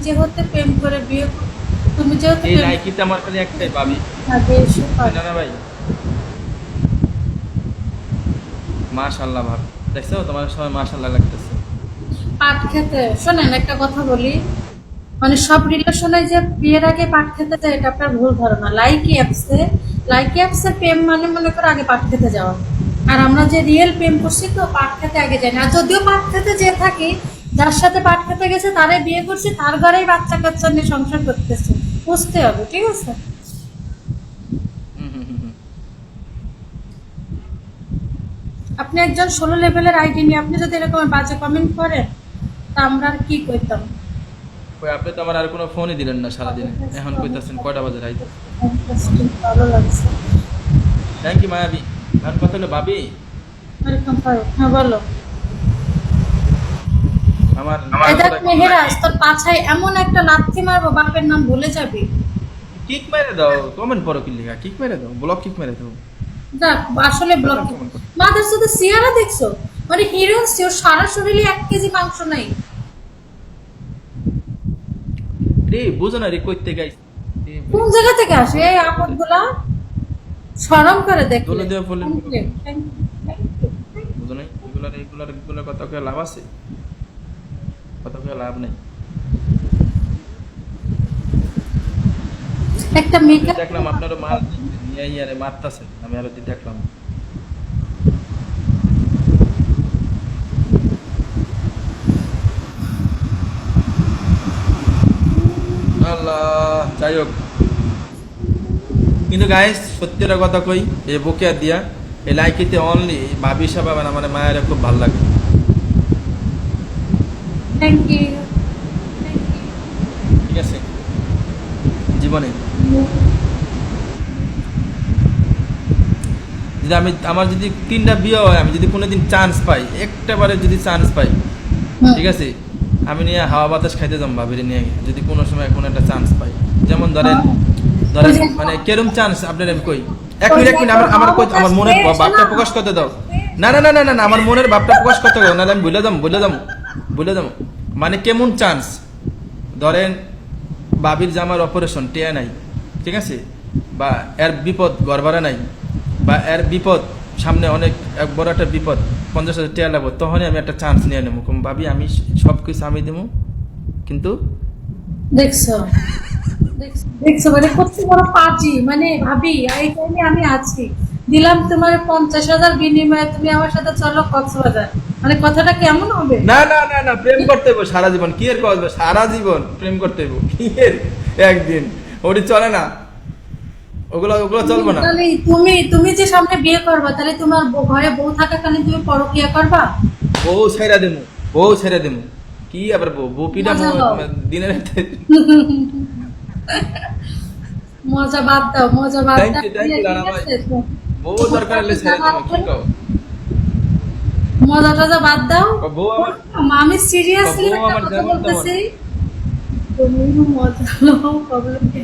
যেহেতু প্রেম করে বিয়ে তুমি যেহেতু এই লাইকিতে আমার খালি একটাই ভাবি, না না ভাই, মাশাআল্লাহ ভাবি, দেখছো তোমার সবাই মাশাআল্লাহ লাগতেছে। পাট খেতে শোনেন একটা কথা বলি, মানে সব রিলেশনে যে বিয়ের আগে পাট খেতে যায় এটা আপনার ভুল ধারণা। লাইকি অ্যাপসে প্রেম মানে মনে করো আগে পাট খেতে যাওয়া, আর আমরা যে রিয়েল প্রেম করছি তো পাট খেতে আগে যাই না। আর যদিও পাট খেতে যে থাকি, যার সাথে পাট খেতে গেছে তারাই বিয়ে করছি, তার ঘরেই বাচ্চা কাচ্চা নিয়ে সংসার করতেছে, বুঝতে হবে, ঠিক আছে? হুম হুম হুম হুম। আপনি একজন 16 লেভেলের আইডি নিয়ে আপনি যদি এরকম বাজে কমেন্ট করেন তা আমরা আর কি করতাম? কই আপনি তো আমার আর কোনো ফোনই দিলেন না সারাদিনে, এখন কইতাছেন কয়টা বাজে রাইতে। ভালো লাগছে। থ্যাংক ইউ মায়াবী। আর কথা হলো ভাবি, ওয়েলকাম ফারুক, হ্যাঁ বলো। আমার এই দেখ মাথাটা মেহেরাজ, তোর পাছায় এমন একটা লাথি মারবো বাপের নাম ভুলে যাবি। কিক মেরে দাও, কমেন্ট পড়ো কি লিখা, কিক মেরে দাও, ব্লক কিক মেরে দাও। দেখ আসলে ব্লক কমেন্ট করো। মাদের সাথে সিয়ারা দেখছো, মানে হিরো ওর সারা শরীরে 1 কেজি মাংস নাই। রে বুঝো না রে কইতে গাইস, কোন জায়গা থেকে আসে এই আপদ গুলা? শরম করে দেখলে। দোলে দেওয়া বললেন Thank you, thank you, thank you, thank you. বুঝো নাই, এগুলার কথা কয়ে লাভ আছে, কথা কয়ে লাভ নেই। একটা আমি মেকআপ দেখলাম আপনারও মাল নিয়ে ইয়ারে মারতাছেন, আমি আরো দেখলাম। আল্লাহ, যাই হোক, কিন্তু গাইস সত্যি একটা কথা কই, এই বকেয়া দিয়া এই লাইকিতে অনলি ভাবি হিসাবে আমার মায়ের খুব ভালো লাগে। Thank you. ঠিক আছে, জীবনে যদি আমার যদি 3টা বিয়ে হয়, আমি যদি কোনোদিন চান্স পাই, একটাবারে যদি চান্স পাই, ঠিক আছে, আমি নিয়ে হাওয়া বাতাস খাইতে যাম ভাবিরে নিয়ে, যদি কোনো সময় কোনো একটা চান্স পাই। যেমন ধরেন ধরেন মানে কেরম চান্স আপনার আমি কই, এক মিনিট আমার কই, আমার মনের ভাবটা প্রকাশ করতে দাও। না না না না না না, আমার মনের ভাবটা প্রকাশ করতে দাও, নাহলে আমি ভুলে যাম। মানে কেমন চান্স, ধরেন বাবির জামার অপারেশন টেয়া নাই, ঠিক আছে, বা এর বিপদ গড়বাড়া নাই, বা এর বিপদ সামনে অনেক এক বড় একটা বিপদ, 50,000 টেয়া লাগবো, তখনই আমি একটা চান্স নিয়ে নেবো, ভাবি আমি সব কিছু আমি দেবো, কিন্তু দেখছো, দেখছো মানে কত বড় পাজি, মানে ভাবি এই টাইমে আমি আছি, দিলাম তোমার 50,000 বিনিময়ে তুমি আমার সাথে চলো কক্সবাজার, মানে কথাটা কেমন হবে? না না না না, প্রেম করতে হইব সারা জীবন, কি এর করবে সারা জীবন প্রেম করতে হইব, কি এর একদিন, ওটি চলে না, ওগুলো চলবে না। তাহলে তুমি যে সামনে বিয়ে করবা, তাহলে তোমার ঘরে বউ থাকাকালীন তুমি পরকিয়া করবা? বউ ছেড়ে দেবো, কি আবার বউ পিঠা মজা লও। দিনের মজা বাদ দাও, মজা বাদ থ্যাংক দাও, ইউ ঠিক রানা ভাই, আছে? বউ দরকার হলে ছেড়ে দেবো, কি কও? মজা টজা বাদ দাও। বউ আমার, আমি সিরিয়াসলি বউ একটা আমার কথা যেমন তেমন। বলতেছি, তুমি মজা লও, প্রবলেম কি?